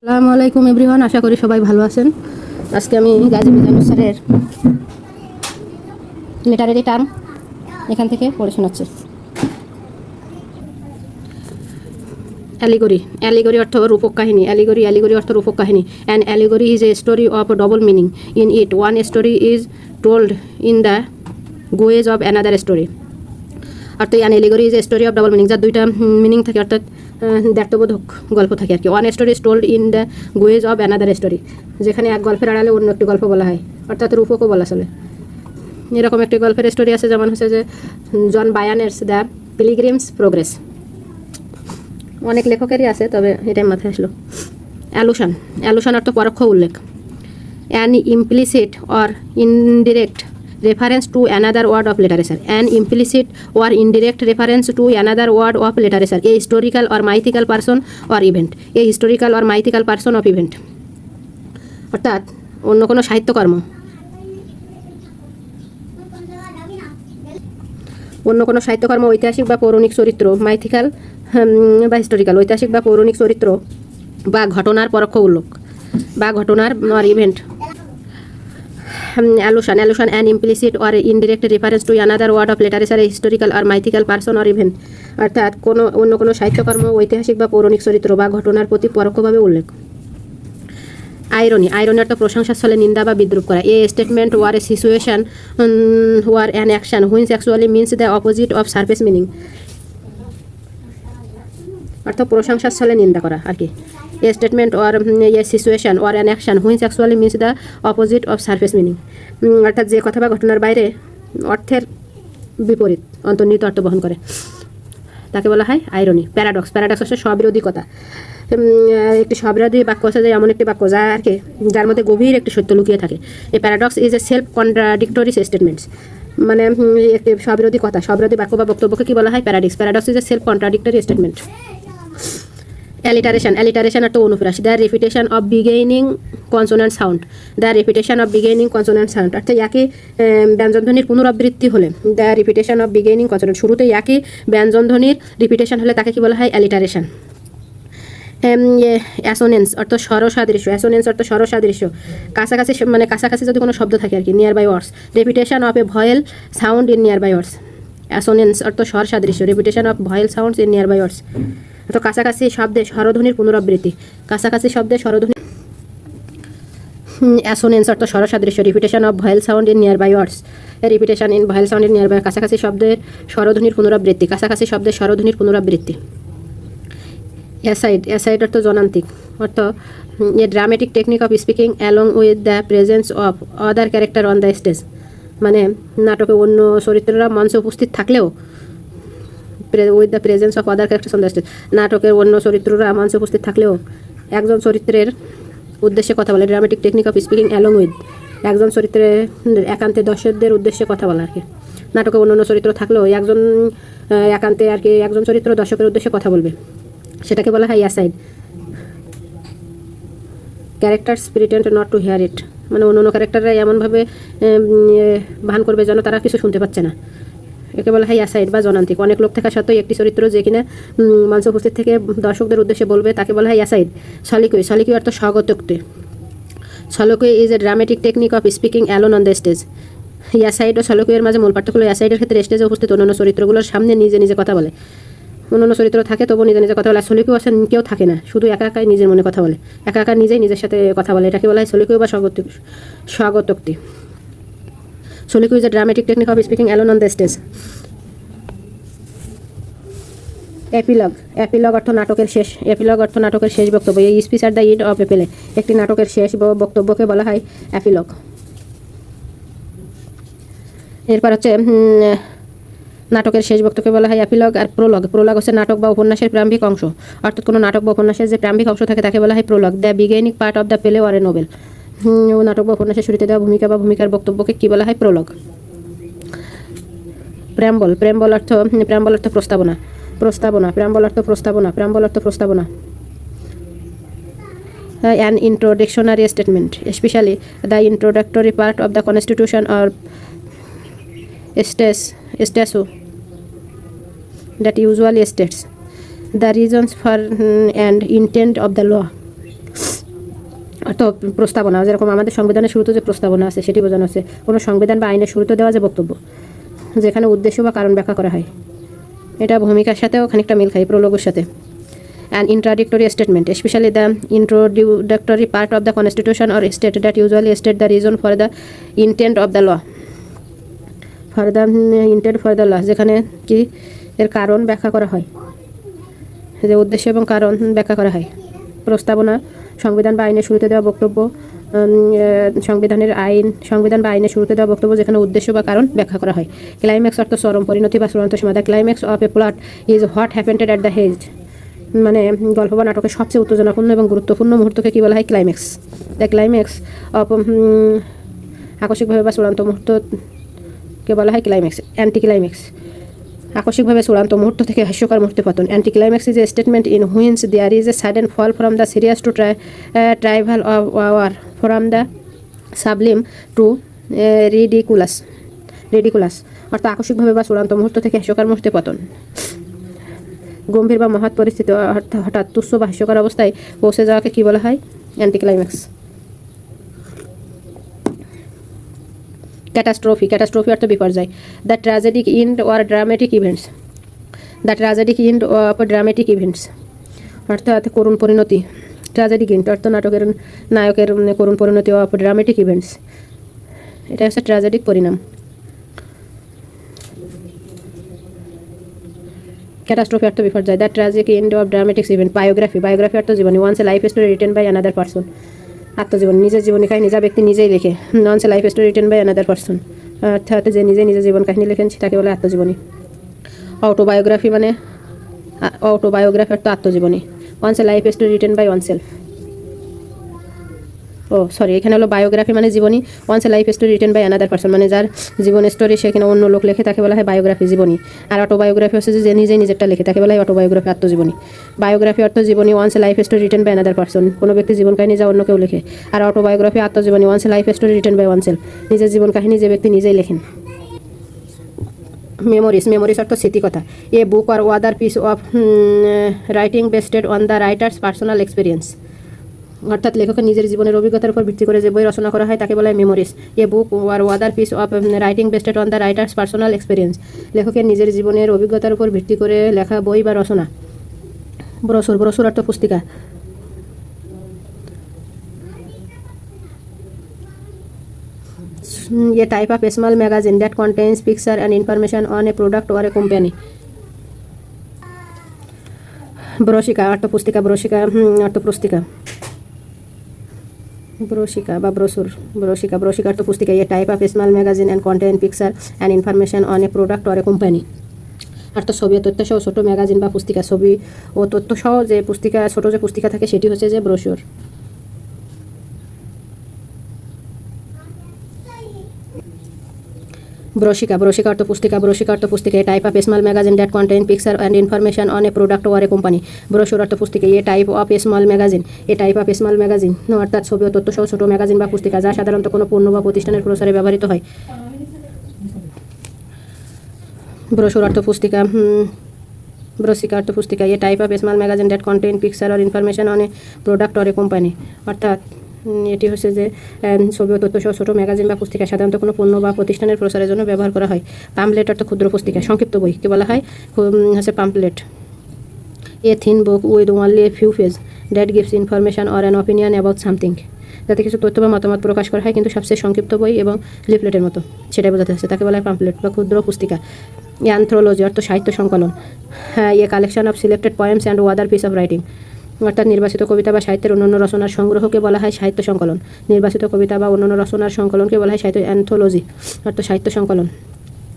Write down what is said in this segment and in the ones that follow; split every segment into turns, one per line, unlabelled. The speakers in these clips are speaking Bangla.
আসসালামু আলাইকুম এভরিওয়ান, আশা করি সবাই ভালো আছেন। আজকে আমি গাজী মিজানুর স্যারের লিটারেরি টার্ম এখান থেকে পড়ে শোনাচ্ছি। অ্যালিগরি, অ্যালিগরি অর্থ রূপক কাহিনী। অ্যালিগরি, অ্যালিগরি অর্থ রূপক কাহিনী। An allegory is a story of double meaning. In it one story is told in the guise of another story. অর্থাৎ an allegory is a story of double meaning, যার দুইটা মিনিং থাকে, অর্থাৎ দ্ব্যর্থবোধক গল্প থাকে আর কি। One story is told in the guise of another story, যেখানে এক গল্পের আড়ালে অন্য একটি গল্প বলা হয়, অর্থাৎ রূপকও বলা চলে। এরকম একটি গল্পের স্টোরি আছে, যেমন হচ্ছে যে জন বায়ানের দ্য পিলগ্রিমস প্রোগ্রেস। অনেক লেখকেরই আছে, তবে এটাই মাথায় আসলো। অ্যালুশন, অ্যালুশন অর্থ পরোক্ষ উল্লেখ। An implicit or indirect reference to another word of literature. An implicit or indirect reference to another word of literature, a historical or mythical person or event. A historical or mythical person of event, অর্থাৎ অন্য কোনো সাহিত্যকর্ম, অন্য কোনো সাহিত্যকর্ম, ঐতিহাসিক বা পৌরাণিক চরিত্র, মাইথিক্যাল বা হিস্টোরিক্যাল, ঐতিহাসিক বা পৌরাণিক চরিত্র বা ঘটনার পরোক্ষ উল্লেখ বা ঘটনার or event. Allusion, allusion, an implicit or indirect reference to another word of literature, a historical or mythical person or event. অর্থাৎ কোনো অন্য কোনো সাহিত্যকর্ম, ঐতিহাসিক বা পৌরাণিক চরিত্র বা ঘটনার প্রতি পরোক্ষভাবে উল্লেখ। আইরনি, আইরনি অর্থ প্রশংসার ছলে নিন্দা বা বিদ্রুপ করা। A statement or a situation or an action which actually means the opposite of surface meaning. অর্থ প্রশংসার ছলে নিন্দা করা আর কি। A statement or a situation or an action which actually means the opposite of surface meaning. অর্থাৎ যে কথা বা ঘটনার বাইরে অর্থের বিপরীত অন্তর্নিহিত অর্থ বহন করে, তাকে বলা হয় আইরনি। প্যারাডক্স, প্যারাডক্স হচ্ছে স্ববিরোধী-কথা। একটি স্ববিরোধী বাক্য হচ্ছে যে এমন একটি বাক্য যা আর কি, যার মধ্যে গভীর একটি সত্য লুকিয়ে থাকে। A paradox is a self contradictory statements, মানে একটি স্ববিরোধী কথা, স্ববিরোধী বাক্য বা বক্তব্যকে কি বলা হয়? Paradox. Paradox is a self contradictory statement. Alliteration, alliteration অর্থ অনুপ্রাস। The repetition of beginning consonant sound, the repetition of beginning consonant sound, অর্থাৎ একই ব্যঞ্জনধ্বনির পুনরাবৃত্তি হলে, the repetition of beginning consonant, শুরুতে একই ব্যঞ্জনধ্বনির রিপিটেশন হলে তাকে কি বলা হয়? অ্যালিটারেশন। অ্যাসোনেন্স অর্থ স্বরসাদৃশ্য, অ্যাসোনেন্স অর্থ স্বরসাদৃশ্য, কাছাকাছি, মানে কাছাকাছি যদি কোনো শব্দ থাকে আর কি, nearby words. Repetition of a vowel sound in nearby words. Assonance অর্থ স্বর সাদৃশ্য, repetition of vowel sounds in nearby words, অর্থ কাছাকাছি শব্দে স্বরধ্বনির পুনরাবৃত্তি, কাছাকাছি শব্দে স্বরধ্বনি। অ্যাসোনেন্স অর্থ স্বরসাদৃশ্য, repetition of vowel sound in nearby words, repetition in vowel sound in nearby, কাছাকাছি শব্দের স্বরধ্বনির পুনরাবৃত্তি, কাছাকাছি শব্দের স্বরধ্বনির পুনরাবৃত্তি। অ্যাসাইড, অ্যাসাইড অর্থ জনান্তিক, অর্থ a dramatic technique of speaking along with the presence of other character on the stage, মানে নাটকে অন্য চরিত্ররা মঞ্চে উপস্থিত থাকলেও, with the presence of other character on the stage, নাটকের অন্য চরিত্ররা মঞ্চে উপস্থিত থাকলেও একজন চরিত্রের উদ্দেশ্যে কথা বলে। Dramatic technique of speaking along with, একজন চরিত্রের একান্তে দর্শকদের উদ্দেশ্যে কথা বলা আর কি। নাটকে অন্য চরিত্র থাকলেও একজন একান্তে আর কি একজন চরিত্র দর্শকের উদ্দেশ্যে কথা বলবে, সেটাকে বলা হয় aside. Characters pretend not to hear it, মানে অন্য ক্যারেক্টাররা এমনভাবে ভান করবে যেন তারা কিছু শুনতে পাচ্ছে না, একে বলা হয় অ্যাসাইড বা জনান্তিক। অনেক লোক থাকা সত্ত্বেও একটি চরিত্র যে কিনা মঞ্চে উপস্থিত থেকে দর্শকদের উদ্দেশ্যে বলবে, তাকে বলা হয় অ্যাসাইড। সলিকুই, সলিকুই অর্থ স্বগতোক্তি। Soliloquy is a dramatic technique of speaking alone on the stage. Aside ও সলিকুইয়ের মাঝে মূল পার্থক্য হলো, অ্যাসাইডের ক্ষেত্রে স্টেজে উপস্থিত অন্যান্য চরিত্রগুলোর সামনে নিজে নিজে কথা বলে, অন্যান্য চরিত্র থাকে তবু নিজে নিজে কথা বলে। সলিকুই আছে কেউ থাকে না, শুধু একা একাই নিজের মনে কথা বলে, একা একা নিজেই নিজের সাথে কথা বলে, এটাকে বলা হয় সলিকুই বা স্বগতোক্তি। Soliloquy is a dramatic technique of speaking alone on the stage. Epilogue, epilogue অর্থ নাটকের শেষ। এপিলগ অর্থ নাটকের শেষ বক্তব্য। এই speech at the end of a play, একটি নাটকের শেষ বক্তব্যকে বলা হয় এপিলগ। এরপর হচ্ছে নাটকের শেষ বক্তব্যকে বলা হয় এপিলগ। আর প্রোলগ, প্রোলগ হচ্ছে নাটক বা উপন্যাসের প্রারম্ভিক অংশ, অর্থাৎ কোনো নাটক বা উপন্যাসের যে প্রারম্ভিক অংশ থাকে তাকে বলা হয় Prolog. The beginning part of the play or a Nobel, নাটক বা উপন্যাসের শুরুতে দেওয়া ভূমিকা বা ভূমিকার বক্তব্যকে কি বলা হয়? প্রোলগ। প্রেম্বল, প্রেম্বল অর্থ, প্রেম্বল অর্থ প্রস্তাবনা, প্রস্তাবনা, প্রেম্বল অর্থ প্রস্তাবনা, প্রেম্বল অর্থ প্রস্তাবনা। An introductionary statement, specially the introductory part of the constitution or statute that usually states the reasons for and intent of the law. অর্থ প্রস্তাবনা, যেরকম আমাদের সংবিধানের শুরুতে যে প্রস্তাবনা আছে সেটি বোঝানো হচ্ছে। কোনো সংবিধান বা আইনের শুরুতে দেওয়া যে বক্তব্য, যেখানে উদ্দেশ্য বা কারণ ব্যাখ্যা করা হয়। এটা ভূমিকার সাথেও খানিকটা মিল খায়, প্রলোগের সাথে। An introductory statement, especially the introductory part of the Constitution or state that usually state the reason for the intent of the law. For the intent for the law, যেখানে কি এর কারণ ব্যাখ্যা করা হয়, যে উদ্দেশ্য এবং কারণ ব্যাখ্যা করা হয়। প্রস্তাবনা, সংবিধান বা আইনের শুরুতে দেওয়া বক্তব্য, সংবিধান বা আইনের শুরুতে দেওয়া বক্তব্য যেখানে উদ্দেশ্য বা কারণ ব্যাখ্যা করা হয়। ক্লাইম্যাক্স অর্থ চরম, পরিণতি বা চূড়ান্ত সীমা। The climax of a plot is what happened at the height, মানে গল্প বা নাটকের সবচেয়ে উত্তেজনাপূর্ণ এবং গুরুত্বপূর্ণ মুহূর্তকে কী বলা হয়? ক্লাইম্যাক্স। দ্য ক্লাইম্যাক্স অফ, আকস্মিকভাবে বা চূড়ান্ত মুহূর্তকে বলা হয় ক্লাইম্যাক্স। অ্যান্টি ক্লাইম্যাক্স, আকস্মিকভাবে চূড়ান্ত মুহূর্ত থেকে হাস্যকর মুহূর্তে পতন। Anticlimax is a statement in which there is a sudden fall from the serious to trivial of our from the sublime to ridiculous. অর্থাৎ আকস্মিকভাবে বা চূড়ান্ত মুহূর্ত থেকে হাস্যকর মুহূর্তে পতন। গম্ভীর বা মহৎ পরিস্থিতি হঠাৎ তুচ্ছ বা হাস্যকর অবস্থায় পৌঁছে যাওয়াকে কী বলা হয়? Anti climax. ক্যাটাস্ট্রফি অর্থ বিপর্যয়। The tragic end or dramatic events, অর্থাৎ করুণ পরিণতি। ট্র্যাজেডিক ইন্ড অর্থ নায়কের করুণ পরিণতি অফ ড্রামেটিক ইভেন্টস, এটা হচ্ছে ট্র্যাজেডিক পরিণাম। ক্যাটাস্ট্রফি অর্থ বিপর্যয়। The tragic end of dramatic event. Biography অর্থ জীবনী। Once a life story written by another person, আত্মজীবনী। নিজের জীবনী কাহিনী যা ব্যক্তি নিজেই লেখে। Once a life story written by another person, অর্থাৎ যে নিজের জীবন কাহিনী লেখেন সেটাকে বলে আত্মজীবনী। অটোবায়োগ্রাফি অর্থ আত্মজীবনী। Once a life story written by oneself. এখানে হলো বায়োগ্রাফি মানে জীবনী। Once a life story written by another person, মানে যার জীবন স্টোরি সেখানে অন্য লোক লেখে তাকে বলা হয় বায়োগ্রাফি, জীবনী। আর অটোবায়োগ্রাফি হচ্ছে যে নিজেরটা লেখে তাকে বলা হয় অটোবায়োগ্রাফি, আত্মজীবনী। বায়োগ্রাফি অর্থ জীবনী। Once a life story written by another person, কোনো ব্যক্তি জীবন কাহিনী যা অন্য কেউ লেখে। আর অটোবায়োগ্রাফি আত্মজীবনী। Once a life story written by oneself, নিজের জীবন কাহিনী যে ব্যক্তি নিজেই লেখেন। মেমোরিজ অর্থ স্মৃতিকথা। A book or other piece of writing based on the writer's personal experience, অর্থাৎ লেখকের নিজের জীবনের অভিজ্ঞতার উপর ভিত্তি করে যে বই রচনা করা হয় তাকে বলা হয় memories. A book or other piece of writing based on the writer's personal experience, লেখকের নিজের জীবনের অভিজ্ঞতার উপর ভিত্তি করে লেখা বই বা রচনা। ব্রোশুর অর্থ পুস্তিকা। A type of small magazine that contains picture and information on a product or a company. ব্রোশিকা অর্থ পুস্তিকা। ব্রোশিকা অর্থ পুস্তিকা। ব্রোশিকা অর্থ পুস্তিকা। A type of small magazine and contain picture and information on a product or a company. অর্থ ছবি ও তথ্য সহ ছোট ম্যাগাজিন বা পুস্তিকা। ছবি ও তথ্য সহ যে পুস্তিকা, ছোট যে পুস্তিকা থাকে সেটি হচ্ছে যে ব্রোশিওর। ব্রোশিকা অর্থ পুস্তিকা। A type of small magazine that contain picture and information on a product or a company. Brochure অর্থ পুস্তিকা। A type of small magazine অর্থাৎ ছবি ও তথ্য সহ ছোট ম্যাগাজিন বা পুস্তিকা যা সাধারণত কোনো পণ্য বা প্রতিষ্ঠানের প্রচারে ব্যবহৃত হয়। ব্রোশিওর অর্থ পুস্তিকা। A type of small magazine that contain picture or information on a product or a company, অর্থাৎ এটি হচ্ছে যে ছবি ও তথ্য সহ ছোটো ম্যাগাজিন বা পুস্তিকা সাধারণত কোনো পণ্য বা প্রতিষ্ঠানের প্রচারের জন্য ব্যবহার করা হয়। পাম্পলেট অর্থ ক্ষুদ্র পুস্তিকা, সংক্ষিপ্ত বইকে বলা হয় হচ্ছে pamphlet. A thin book with only a few page that gives information or an opinion about something, যাতে কিছু তথ্য বা মতামত প্রকাশ করা হয় কিন্তু সবচেয়ে সংক্ষিপ্ত বই এবং লিফলেটের মতো, সেটাই বোঝাতে হচ্ছে, তাকে বলা হয় পাম্পলেট বা ক্ষুদ্র পুস্তিকা। অ্যানথ্রোলজি অর্থ সাহিত্য সংকলন। A collection of selected poems and other piece of writing, অর্থাৎ নির্বাচিত কবিতা বা সাহিত্যের অন্যান্য রচনার সংগ্রহকে বলা হয় সাহিত্য সংকলন। নির্বাচিত কবিতা বা অন্যান্য রচনার সংকলনকে বলা হয় সাহিত্য অ্যানথোলজি, অর্থাৎ সাহিত্য সংকলন।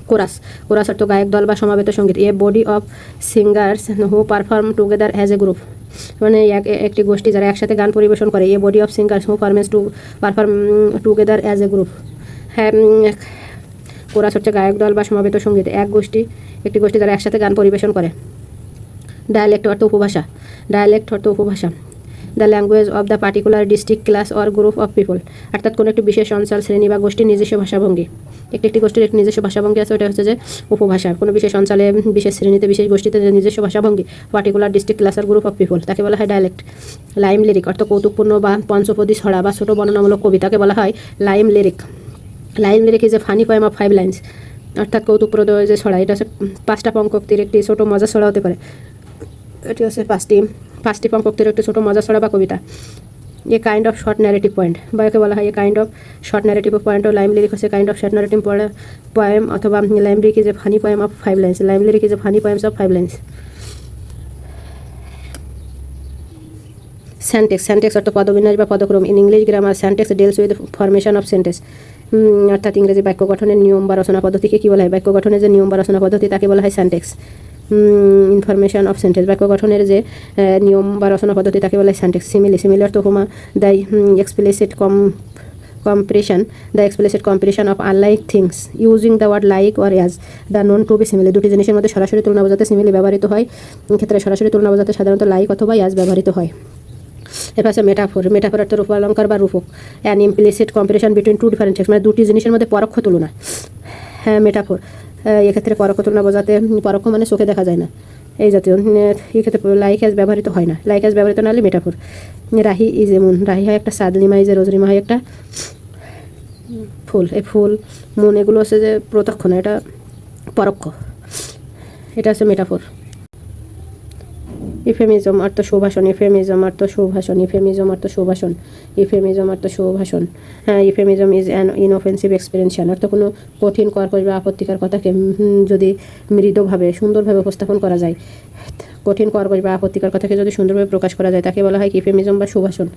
কোরাস অর্থ গায়ক দল বা সমবেত সঙ্গীত। A body of singers who perform together as a group, মানে একটি গোষ্ঠী যারা একসাথে গান পরিবেশন করে। A body of singers who perform together as a group. হ্যাঁ, কোরাস হচ্ছে গায়ক দল বা সমবেত সঙ্গীত, একটি গোষ্ঠী যারা একসাথে গান পরিবেশন করে। ডায়ালেক্ট অর্থ উপভাষা। The language of the particular district class or group of people, অর্থাৎ কোনো একটি বিশেষ অঞ্চল, শ্রেণী বা গোষ্ঠীর নিজস্ব ভাষাভঙ্গি। একটি গোষ্ঠীর একটি নিজস্ব ভাষাভঙ্গি আছে, ওটা হচ্ছে যে উপভাষা। কোনো বিশেষ অঞ্চলে, বিশেষ শ্রেণীতে, বিশেষ গোষ্ঠীতে যে নিজস্ব ভাষাভঙ্গি, particular district class or group of people, তাকে বলা হয় ডায়ালেক্ট। লাইম লিরিক অর্থ কৌতুকপূর্ণ বা পঞ্চপদী ছড়া বা ছোট বর্ণনামূলক কবিতাকে বলা হয় limerick. Limerick is a funny poem of 5 lines, অর্থাৎ কৌতুকপ্রদ যে ছড়া, এটা হচ্ছে 5টা পঙ্ক্তির একটি ছোট মজার ছড়া হতে পারে। এটি হচ্ছে পাঁচটি পঙ্ক্তির একটি ছোট মজার ছড়া বা কবিতা। A kind of short narrative point, বা একে বলা হয় a kind of short narrative point. ও লাইম লিরিক হচ্ছে kind of short narrative poem, অথবা limerick is a funny poem of 5 lines. Limerick is a funny poems of 5 lines. Syntax, syntax অর্থ পদবিন্যাস বা পদক্রম। In English grammar syntax deals with formation of sentence, অর্থাৎ ইংরেজি বাক্য গঠনের নিয়ম বা রচনা পদ্ধতিকে কী বলা হয়? বাক্য গঠনের যে নিয়ম বা রচনা পদ্ধতি তাকে বলা হয় স্যান্টেক্স। ইনফরমেশন অফ সেন্টেন্স, বাক্য গঠনের যে নিয়ম বা রচনা পদ্ধতি তাকে বলা হয় স্যান্টেক্স। সিমিলি, সিমিলি অর্থ উপমা। The explicit comparison of unlike things using the word like or as the known to be similar, দুটি জিনিসের মধ্যে সরাসরি তুলনা বোঝাতে সিমিলি ব্যবহৃত হয়। ক্ষেত্রে সরাসরি তুলনা বোঝাতে সাধারণত লাইক অথবা as ব্যবহৃত হয়। এরপর আছে মেটাফোর, মেটাফোর অর্থ রূপালঙ্কার বা রূপক। An implicit comparison between two different things, মানে দুটি জিনিসের মধ্যে পরোক্ষ তুলনা। হ্যাঁ, মেটাফোর এক্ষেত্রে পরোক্ষ তুলনা বোঝাতে, পরোক্ষ মানে চোখে দেখা যায় না, এই জাতীয়। এক্ষেত্রে লাইক অ্যাজ ব্যবহৃত হয় না, লাইক অ্যাজ ব্যবহৃত না হলে metaphor. Rahi is a moon, Rahi হয় একটা চাঁদ, লিমা ইজ এ রোজ, রিমা হয় একটা ফুল। এই ফুল, মুন এগুলো হচ্ছে যে প্রত্যক্ষ না, এটা পরোক্ষ, এটা হচ্ছে মেটাফোর। ইফেমিজম অর্থ সুভাষণ, ইফেমিজম অর্থ সুভাষণ, ইফেমিজম অর্থ সুভাষণ, ইফেমিজম অর্থ সুভাষণ। হ্যাঁ, ইফেমিজম ইজ অ্যান ইনঅফেন্সিভ এক্সপ্রেশন, অর্থ কোনো কঠিন, কর্কশ বা আপত্তিকর কথাকে যদি মৃদুভাবে, সুন্দরভাবে উপস্থাপন করা যায়, কঠিন, কর্কশ বা আপত্তিকর কথাকে যদি সুন্দরভাবে প্রকাশ করা যায় তাকে বলা হয় ইফেমিজম বা সুভাষণ।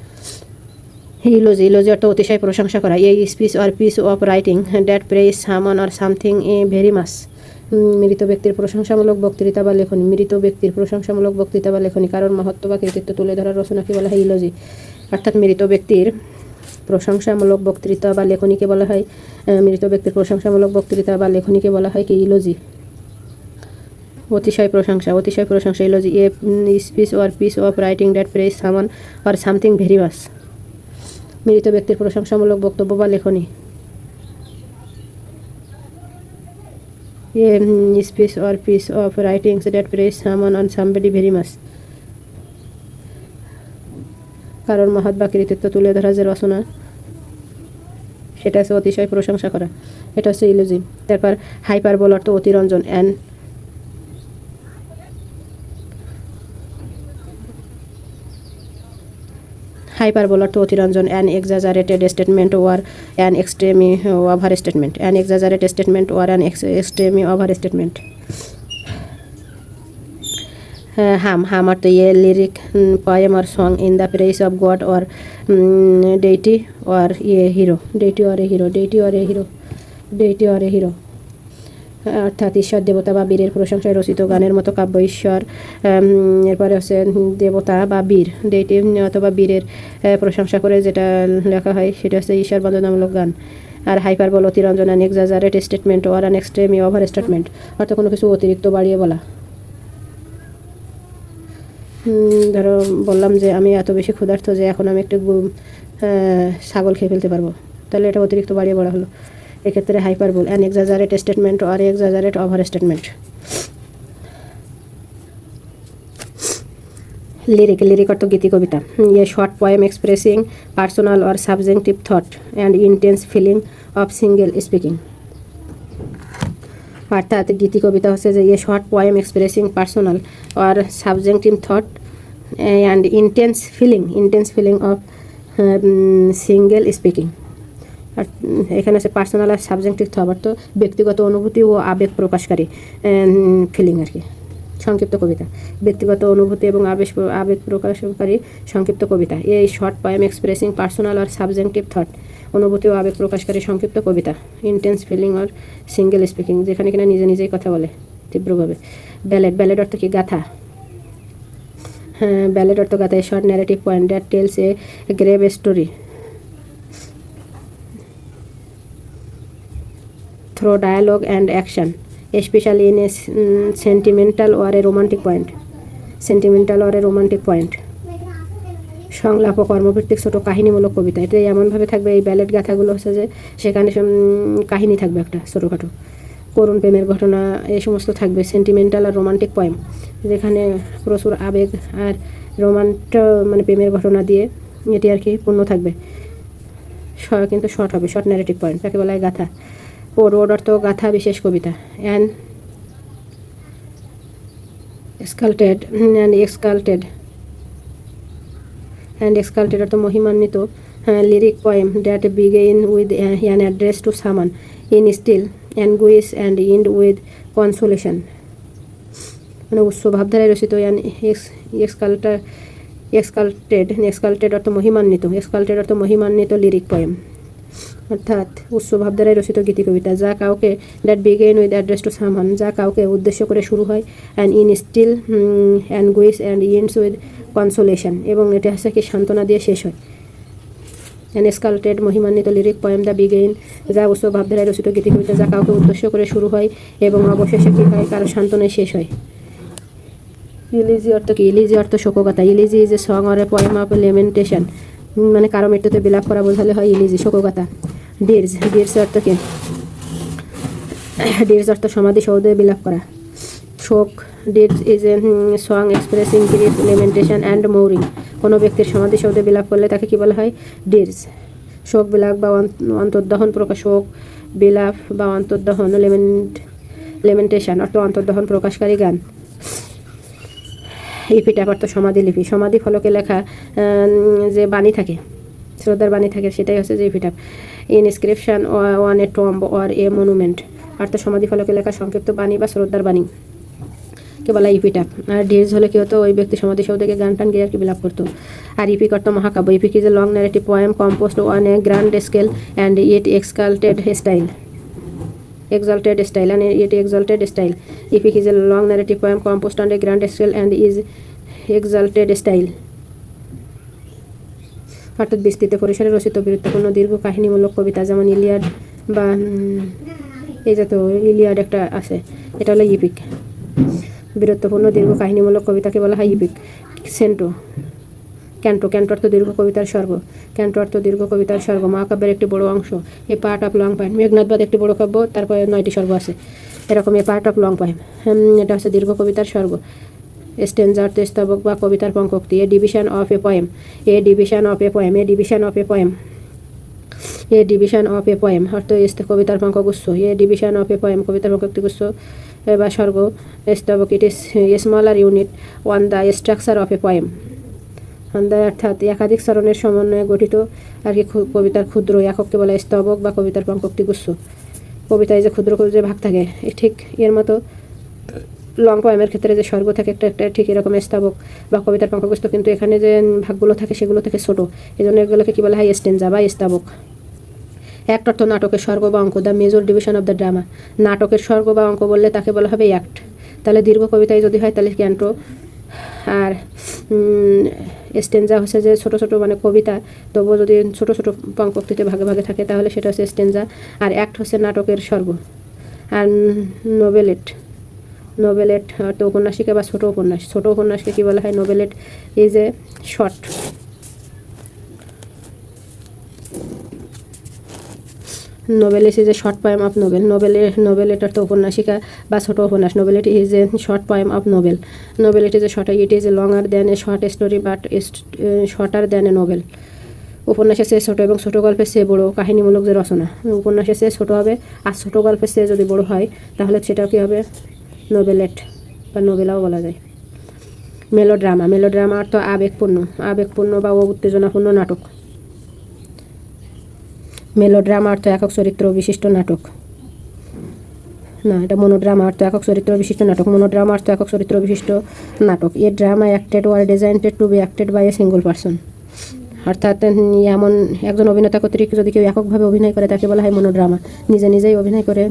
ইলোজি, ইলোজি অর্থ অতিশয় প্রশংসা করা। এই speech or piece of writing that praise someone or something very much, মৃত ব্যক্তির প্রশংসামূলক বক্তৃতা বা লেখনী, মৃত ব্যক্তির প্রশংসামূলক বক্তৃতা বা লেখনী, কারণ মহত্ব বা কৃতিত্ব তুলে ধরার রচনাকে বলা হয় ইলোজি। অর্থাৎ মৃত ব্যক্তির প্রশংসামূলক বক্তৃতা বা লেখনীকে বলা হয়, মৃত ব্যক্তির প্রশংসামূলক বক্তৃতা বা লেখনীকে বলা হয় কি ইলোজি। অতিশয় প্রশংসা, অতিশয় প্রশংসা eulogy. A speech or piece of writing that praise someone or something very much, মৃত ব্যক্তির প্রশংসামূলক বক্তব্য বা লেখনী। A speech or piece of writing that praise someone or somebody very much, কারণ মহৎ বা কৃতিত্ব তুলে ধরা যে রচনা, সেটা হচ্ছে অতিশয় প্রশংসা করা, এটা হচ্ছে ইলোজি। তারপর হাইপারবোল অর্থ অতিরঞ্জন। অ্যান হাইপারবোল অর্থ অতিরঞ্জন। An exaggerated statement or an extremely over statement, an exaggerated statement or an extremely over statement. Hymn, hymn অর্থ a lyric poem or song in the praise of God or deity or a hero, deity or a hero, deity or a hero, deity or a hero, অর্থাৎ ঈশ্বর, দেবতা বা বীরের প্রশংসায় রচিত গানের মতো কাব্য। ঈশ্বর, এরপরে হচ্ছে দেবতা বা বীর, ডেইটি অথবা বীরের প্রশংসা করে যেটা লেখা হয় সেটা হচ্ছে ঈশ্বর বন্দনামূলক গান। আর হাইপারবোল অতিরঞ্জন, an exaggerate statement or an extremely over statement, অর্থাৎ কোনো কিছু অতিরিক্ত বাড়িয়ে বলা। ধরো বললাম যে আমি এত বেশি ক্ষুধার্ত যে এখন আমি একটু ছাগল খেয়ে ফেলতে পারবো, তাহলে এটা অতিরিক্ত বাড়িয়ে বলা হলো। এক্ষেত্রে hyperbole, an exaggerate statement or exaggerate over statement. Lyric, lyric অর্থ গীতি কবিতা। A short poem expressing personal or subjective thought and intense feeling of single speaking, অর্থাৎ গীতি কবিতা হচ্ছে যে a short poem expressing personal or subjective thought and intense feeling of single speaking. আর এখানে আছে পার্সোনাল আর সাবজেক্টিভ থট অর্থ ব্যক্তিগত অনুভূতি ও আবেগ প্রকাশকারী, ফিলিং আর কি, সংক্ষিপ্ত কবিতা। ব্যক্তিগত অনুভূতি এবং আবেগ প্রকাশকারী সংক্ষিপ্ত কবিতা। এই শর্ট পোয়েম এক্সপ্রেসিং পার্সোনাল আর সাবজেক্টিভ থট, অনুভূতি ও আবেগ প্রকাশকারী সংক্ষিপ্ত কবিতা। ইন্টেন্স ফিলিং আর সিঙ্গেল স্পিকিং, যেখানে কিনা নিজে নিজেই কথা বলে তীব্রভাবে। ব্যালেড, ব্যালেড অর্থ কি গাথা। হ্যাঁ, ব্যালেড অর্থ গাথা। Short narrative point that tells a grave story through dialogue and action, especially in a sentimental or a romantic point, sentimental or a romantic point. সংলাপ ও কর্মভিত্তিক ছোটো কাহিনীমূলক কবিতা। এটা এমনভাবে থাকবে, এই ব্যালেট গাথাগুলো হচ্ছে যে সেখানে কাহিনী থাকবে একটা ছোটোখাটো, করুণ প্রেমের ঘটনা, এই সমস্ত থাকবে। সেন্টিমেন্টাল আর রোমান্টিক পয়েম, যেখানে প্রচুর আবেগ আর মানে প্রেমের ঘটনা দিয়ে এটি আর কি পূর্ণ থাকবে, কিন্তু শর্ট হবে, শর্ট ন্যারেটিভ পয়েন্ট, তাকে বলা হয় গাথা। ওড অর্থ গাথা, বিশেষ কবিতা। এক্সকাল্টেড অর্থ মহিমান্বিত lyric poem that begin with an address to someone in still anguish and end with consolation, মানে উচ্চ ভাবধারায় রচিত। এক্সকাল্টেড অর্থ মহিমান্বিত লিরিক পয়েম, অর্থাৎ উচ্চ ভাবধারায় রচিত গীতি কবিতা, যা কাউকে that begin with address to someone, যা কাউকে উদ্দেশ্য করে শুরু হয়, and in still anguish and ends with consolation, এবং এটা হচ্ছে কি সান্ত্বনা দিয়ে শেষ হয়। এক্সকাল্টেড মহিমান্বিত লিরিক পয়েম দ্য বিগিন, যা উচ্চ ভাবধারায় রচিত গীতি কবিতা, যা কাউকে উদ্দেশ্য করে শুরু হয় এবং অবশেষে কী হয়, কারো সান্ত্বনায় শেষ হয়। ইলিজি অর্থ কি? ইলিজি অর্থ শোকগাথা। Elegy is a song or a poem of lamentation, মানে কারো মৃত্যুতে বিলাপ করা বোঝালে হয় ইলিজি, শোকগাথা। ডিরস অর্থ কি? ডিরস অর্থ সমাধিসৌধে বিলাপ করা, শোক। Dirge is a song expressing grief, lamentation and mourning. কোনো ব্যক্তির সমাধিসৌধে বিলাপ করলে তাকে কি বলা হয়? ডিরস। শোক বিলাপ বা অন্তর্দহন প্রকাশ, শোক বিলাপ বা অন্তর্দহন, লেমেন্টেশন অর্থ অন্তর্দহন প্রকাশকারী গান। ইপিটাফ অর্থ সমাধিলিপি, সমাধি ফলকে লেখা যে বাণী থাকে, শ্রদ্ধার বাণী থাকে, সেটাই হচ্ছে যে epitaph. Inscription on a tomb or a monument অর্থ সমাধি ফলকে লেখা সংক্ষিপ্ত বাণী বা শ্রদ্ধার বাণী কে বলা ইপিটাফ। আর ডিজ হলে কি হতো, ওই ব্যক্তি সমাধিসৌধ থেকে গান টান গিয়ে আর কি বিলাপ করতো। আর ইপিক অর্থ মহাকাব্য। Epic is a long narrative poem composed on a grand scale and it exalted style. Epic is a long narrative poem composed on a grand scale and is exalted style. অর্থাৎ বিস্তৃত পরিসরে রচিত বীরত্বপূর্ণ দীর্ঘ কাহিনীমূলক কবিতা, যেমন ইলিয়াড বা এই যে তো ইলিয়াড একটা আছে, এটা হলো ইপিক। বীরত্বপূর্ণ দীর্ঘ কাহিনীমূলক কবিতাকে বলা হয় ইপিক। ক্যান্টো অর্থ দীর্ঘ কবিতার স্বর্গ। মহাকাব্যের একটি বড় অংশ, a part of long poem. Meghnadbadh একটি বড় কাব্য, তারপরে 9টি স্বর্গ আছে, এরকম a part of long poem, এটা হচ্ছে দীর্ঘ কবিতার স্বর্গ। স্টেঞ্জা অর্থ স্তবক বা কবিতার পঙ্ক্তি। A division of a poem অর্থ কবিতার পঙ্কগুচ্ছ। A division of a poem কবিতার পঙ্ক্তিগুচ্ছ বা স্বর্গ। স্তবক it is a smaller unit on the structure of a poem, অর্থাৎ একাধিক চরণের সমন্বয়ে গঠিত আর কি কবিতার ক্ষুদ্র একককে বলা স্তবক বা কবিতার পঙ্ক্তিগুচ্ছ। কবিতায় যে ক্ষুদ্র যে ভাগ থাকে, ঠিক এর মতো লং পয়েমের ক্ষেত্রে যে স্বর্গ থাকে একটা ঠিক এরকম স্তবক বা কবিতার পঙ্কগুচ্ছ, কিন্তু এখানে যে ভাগগুলো থাকে সেগুলো থেকে ছোটো, এই জন্য এগুলোকে কী বলা হয়? স্টেঞ্জা বা স্তবক। অ্যাক্ট অর্থ নাটকের স্বর্গ বা অঙ্ক, the major division of the drama. নাটকের স্বর্গ বা অঙ্ক বললে তাকে বলা হবে অ্যাক্ট। তাহলে দীর্ঘ কবিতায় যদি হয় তাহলে ক্যান্টো, আর স্টেঞ্জা হচ্ছে যে ছোটো ছোটো মানে কবিতা, তবুও যদি ছোটো ছোটো পঙ্ক্তিতে ভাগে ভাগে থাকে তাহলে সেটা হচ্ছে স্টেঞ্জা। আর অ্যাক্ট হচ্ছে নাটকের স্বর্গ। আর নোবেলেট অর্থ উপন্যাসিকা বা ছোটো উপন্যাসকে কী বলা হয়? Novelette is a short. Novella is a short poem of novel. Novelette অর্থ উপন্যাসিকা বা ছোটো উপন্যাস। Novelty is a short poem of novel. Novelty is a short, it is a longer than a short story but shorter than a novel. উপন্যাসের চেয়ে ছোটো এবং ছোটো গল্পের চেয়ে বড়ো কাহিনীমূলক যে রচনা, উপন্যাসের চেয়ে ছোটো হবে, আর ছোটো গল্পের চেয়ে যদি বড়ো হয় তাহলে সেটাও কী হবে? নোবেলেট বা নোবেলাও বলা যায়। মেলোড্রামা অর্থ আবেগপূর্ণ বা উত্তেজনাপূর্ণ নাটক। মেলোড্রামা অর্থ একক চরিত্র বিশিষ্ট নাটক। না, এটা মনোড্রামা অর্থ একক চরিত্র বিশিষ্ট নাটক। A drama acted or designed to be acted by a single person, অর্থাৎ এমন একজন অভিনেতা কর্তৃক যদি কেউ এককভাবে অভিনয় করে তাকে বলা হয় মনোড্রামা। নিজেই অভিনয় করে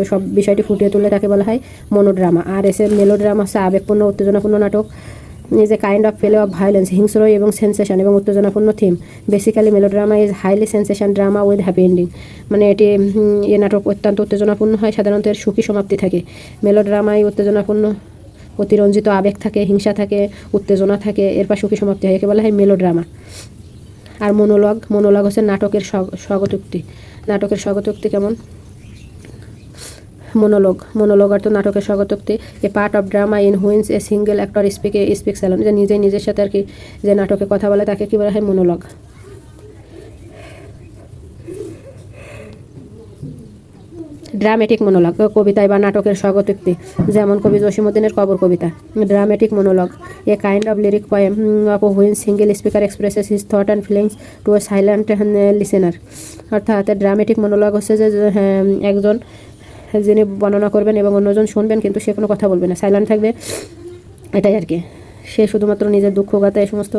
সব বিষয়টি ফুটিয়ে তুলে তাকে বলা হয় মনোড্রামা। আর মেলোড্রামা হচ্ছে আবেগপূর্ণ উত্তেজনাপূর্ণ নাটক। Is a kind of play of violence, হিংস্র এবং সেন্সেশন এবং উত্তেজনাপূর্ণ theme. Basically melodrama is highly sensation drama with happy ending, মানে এটি নাটক অত্যন্ত উত্তেজনাপূর্ণ হয়, সাধারণত এর সুখী সমাপ্তি থাকে। মেলোড্রামায় উত্তেজনাপূর্ণ অতিরঞ্জিত আবেগ থাকে, হিংসা থাকে, উত্তেজনা থাকে, এরপর সুখী সমাপ্তি হয়, একে বলা হয় মেলোড্রামা। আর মনোলগ হচ্ছে নাটকের স্বগতোক্তি। নাটকের স্বগতোক্তি কেমন? মনোলগ অর্থ নাটকের স্বগতোক্তি। A part of drama in which a single actor speaks alone, যে নিজের সাথে আর কি যে নাটকে কথা বলে তাকে কি বলা হয়? মনোলগ। ড্রামেটিক মনোলগ কবিতায় বা নাটকের স্বগতোক্তি, যেমন কবি জসীমউদ্দিনের কবর কবিতা। Dramatic monologue a kind of lyric poem of which single speaker expresses his thought and feelings to a silent listener. অর্থাৎ ড্রামেটিক মনোলগ হচ্ছে যে একজন যিনি বর্ণনা করবেন এবং অন্যজন শুনবেন, কিন্তু সে কোনো কথা বলবে না, সাইলেন্ট থাকবে, এটাই আর কি। সে শুধুমাত্র নিজের দুঃখ গাথা এই সমস্ত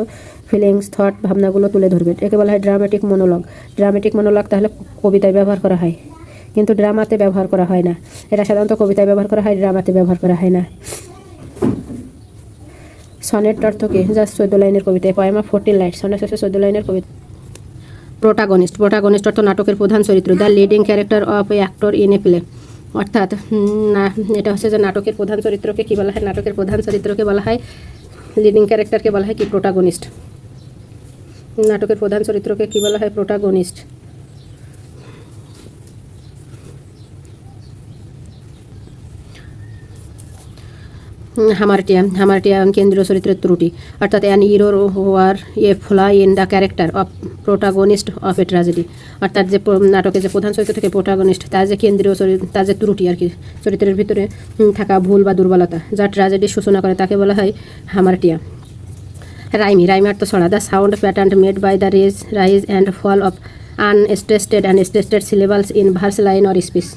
ফিলিংস, থট, ভাবনাগুলো তুলে ধরবে, একে বলা হয় ড্রামেটিক মনোলগ। ড্রামেটিক মনোলগ তাহলে কবিতায় ব্যবহার করা হয়, কিন্তু ড্রামাতে ব্যবহার করা হয় না। এটা সাধারণত কবিতায় ব্যবহার করা হয়, ড্রামাতে ব্যবহার করা হয় না। সনেট অর্থ কি? যা 14 লাইনের কবিতা। পোয়েম অফ 14 লাইন, সনেট হচ্ছে 14 লাইনের কবিতা। প্রোটাগনিস্ট অর্থ নাটকের প্রধান চরিত্র, the leading character of A actor in a play. অর্থাৎ এটা হচ্ছে যে নাটকের প্রধান চরিত্রকে কি বলা হয়? নাটকের প্রধান চরিত্রকে বলা হয়, লিডিং ক্যারেক্টারকে বলা হয় কি? প্রোটাগনিস্ট। নাটকের প্রধান চরিত্রকে কি বলা হয়? প্রোটাগনিস্ট। হামারটিয়া কেন্দ্রীয় চরিত্রের ত্রুটি, অর্থাৎ an error or a flaw in the character of protagonist of a tragedy. অর্থাৎ যে নাটকে যে প্রধান চরিত্র থেকে প্রোটাগনিস্ট, তার যে কেন্দ্রীয় চরিত্র, তার যে ত্রুটি আর কি, চরিত্রের ভিতরে থাকা ভুল বা দুর্বলতা, যা ট্র্যাজেডির সূচনা করে, তাকে বলা হয় হামারটিয়া। রাইমি অর্থ ছড়া, the sound pattern made by the rise and fall of unstressed and stressed syllables in verse line or speech.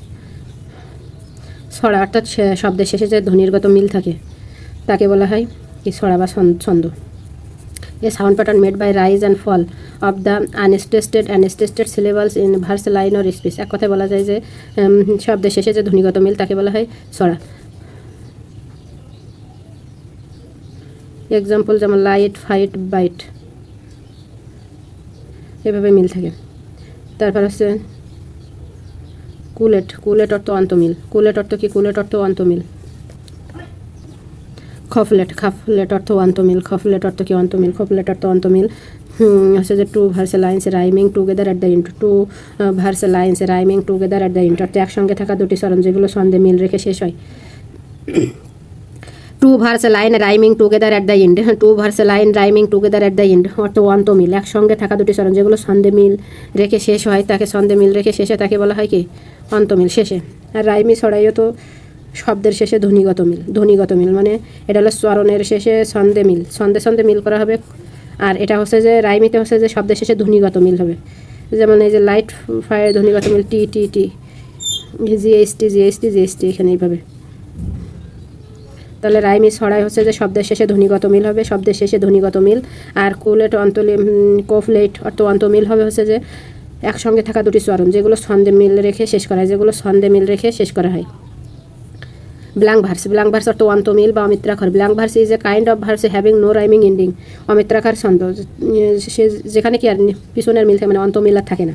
ছড়া অর্থাৎ শব্দের শেষে যে ধ্বনির্গত মিল থাকে তাকে বলা হয় কি? ছড়া বা ছন্দ। A sound pattern made by rise and fall of the unstressed and stressed syllables in verse line or speech. এক কথায় বলা যায় যে শব্দের শেষে যে ধ্বনিগত মিল তাকে বলা হয় ছড়া। এক্সাম্পল যেমন লাইট, ফাইট, বাইট, এভাবে মিল থাকে। তারপর হচ্ছে কুলেট অর্থ অন্তমিল। কুলেট অর্থ কি? কুলেট অর্থ অন্তমিল। খাফলেট অর্থ অন্তমিল। খাফলেট অর্থ কি? অন্তমিল। খাফলেট অর্থ অন্তমিল হচ্ছে যে two verse lines rhyming together at the end. Two verse lines rhyming together at the end অর্থ একসঙ্গে থাকা দুটি চরণ যেগুলো ছন্দে মিল রেখে শেষ হয়। Two verse line rhyming together at the end. Two verse line rhyming together at the end অর্থ অন্তমিল, একসঙ্গে থাকা দুটি চরণ যেগুলো ছন্দে মিল রেখে শেষ হয়, তাকে ছন্দে মিল রেখে শেষে তাকে বলা হয় কি? অন্তমিল। শেষে আর রাইমি ছড়াইও তো শব্দের শেষে ধ্বনিগত মিল মানে এটা হলো চরণের শেষে ছন্দে মিল করা হবে। আর এটা হচ্ছে যে রাইমিতে হচ্ছে যে শব্দের শেষে ধ্বনিগত মিল হবে, যেমন এই যে লাইট, ফায়ার, ধ্বনিগত মিল টি টি টি, জিএসটি এখানে এইভাবে। তাহলে রাইমি ছড়াই হচ্ছে যে শব্দের শেষে ধ্বনিগত মিল হবে, শব্দের শেষে ধ্বনিগত মিল। আর কোফলেট অর্থ অন্তমিল হবে হচ্ছে যে একসঙ্গে থাকা দুটি চরণ যেগুলো ছন্দে মিল রেখে শেষ করা হয়। ব্ল্যাঙ্ক ভার্স অর্থ অন্তমিল বা অমিত্রাক্ষর। Blank verse is a kind of verse having no rhyming ending. অমিত্রাক্ষর ছন্দ যেখানে কি আর পিছনের মিল থাকে, মানে অন্তমিল আর থাকে না,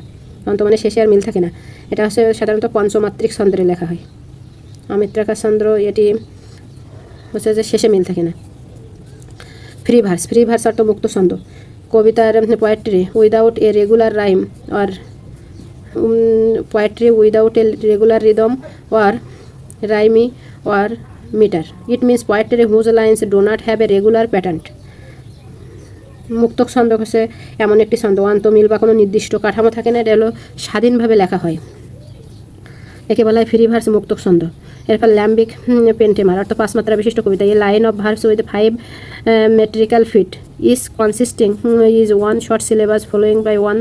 অন্ত মানে শেষে আর মিল থাকে না। এটা হচ্ছে সাধারণত পঞ্চমাত্রিক ছন্দে লেখা হয়। অমিত্রাক্ষর ছন্দ এটি হচ্ছে যে শেষে মিল থাকে না। ফ্রি ভার্স অর্থ মুক্ত ছন্দ। কবিতার poetry without a regular rhyme or poetry without a regular rhythm or rhyme or meter. It means poetry whose lines do not have a regular pattern. মুক্তক ছন্দ হচ্ছে এমন একটি ছন্দ অন্তমিল বা কোনো নির্দিষ্ট কাঠামো থাকে না, এটা হলো স্বাধীনভাবে লেখা হয়, একে বলা হয় ফ্রি ভার্স, মুক্তক ছন্দ। এরপর ল্যাম্বিক পেন্টেমার অর্থ 5 মাত্রা বিশিষ্ট কবিতা। A line of verse with 5 metrical feet is consisting is 1 short syllabus following by 1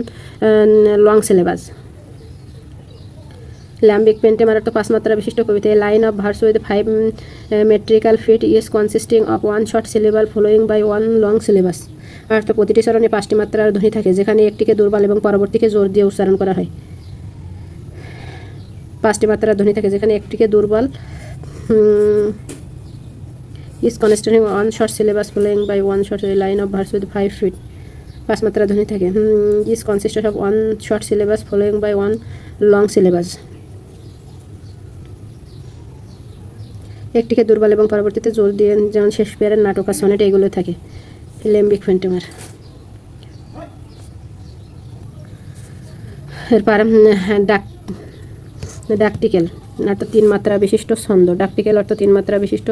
long syllabus. Iambic pentameter অর্থ 5 মাত্রা বিশিষ্ট কবিতা। A line of verse with 5 metrical feet is consisting of 1 short syllabus following by 1 long syllabus. অর্থ প্রতিটি চরণে 5টি মাত্রার ধ্বনি থাকে, যেখানে একটিকে দুর্বল এবং পরবর্তীকে জোর দিয়ে উচ্চারণ করা হয়। 5টি মাত্রার ধ্বনি থাকে, যেখানে একটিকে দুর্বল is constituting 1 short syllabus following by 1 short line of verse with 5 feet. 5 মাত্রার ধ্বনি থাকে। Is consisted of 1 short syllabus following by 1 long syllabus. একটিকে দুর্বল এবং পরবর্তীতে জোর দিয়ে, যেমন শেক্সপিয়ারের নাটক আর সনেট এগুলো থাকে। লেম্বিক ফেন্টিমার। এরপর ডাকটিকেল অর্থাৎ 3 মাত্রা বিশিষ্ট ছন্দ। ডাকটিকেল অর্থ 3 মাত্রা বিশিষ্ট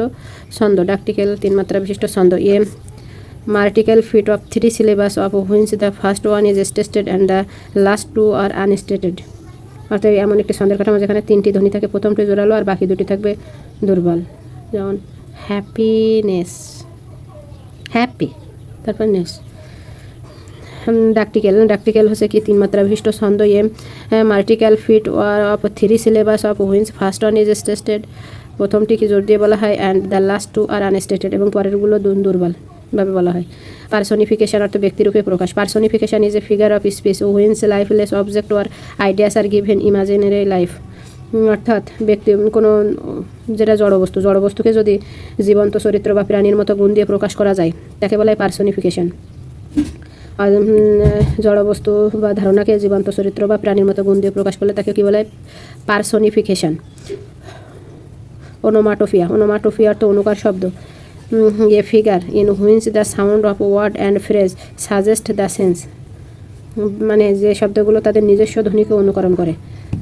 ছন্দ। ডাকটিকেল 3 মাত্রা বিশিষ্ট ছন্দ। এ মার্টিক্যাল fit of 3 syllables of which the first one is stated and the last 2 are unstated। অর্থাৎ এমন একটি ছন্দের কাঠামো যেখানে 3টি ধ্বনি থাকে, প্রথমটি জোরালো আর বাকি 2টি থাকবে দুর্বল। যেমন হ্যাপিনেস, হ্যাপি, তারপর নেস। ডাকটিকেল হচ্ছে কি 3 মাত্রা বিশিষ্ট ছন্দ। এ মার্টিক্যাল fit of 3 syllables of which first one is stated, প্রথমটি কি জোর দিয়ে বলা হয়, and the last 2 are unstressed, এবং পরেরগুলো দুর্বল ভাবে বলা হয়। পার্সোনিফিকেশন অর্থ ব্যক্তিরূপে প্রকাশ। Personification is a figure of speech which lifeless object or ideas are given imaginary life. অর্থাৎ ব্যক্তি কোনো যেটা জড়বস্তুকে যদি জীবন্ত চরিত্র বা প্রাণীর মতো গুণ দিয়ে প্রকাশ করা যায় তাকে বলা হয় পার্সোনিফিকেশন। আর জড়বস্তু বা ধারণাকে জীবন্ত চরিত্র বা প্রাণীর মতো গুণ দিয়ে প্রকাশ করলে তাকে কী বলা হয়, পার্সোনিফিকেশন। ওনোমাটোপিয়া অর্থ অনুকার শব্দ। A figure in which the sound of word and phrase suggest the sense, মানে যে শব্দগুলো তাদের নিজস্ব ধ্বনিকে অনুকরণ করে,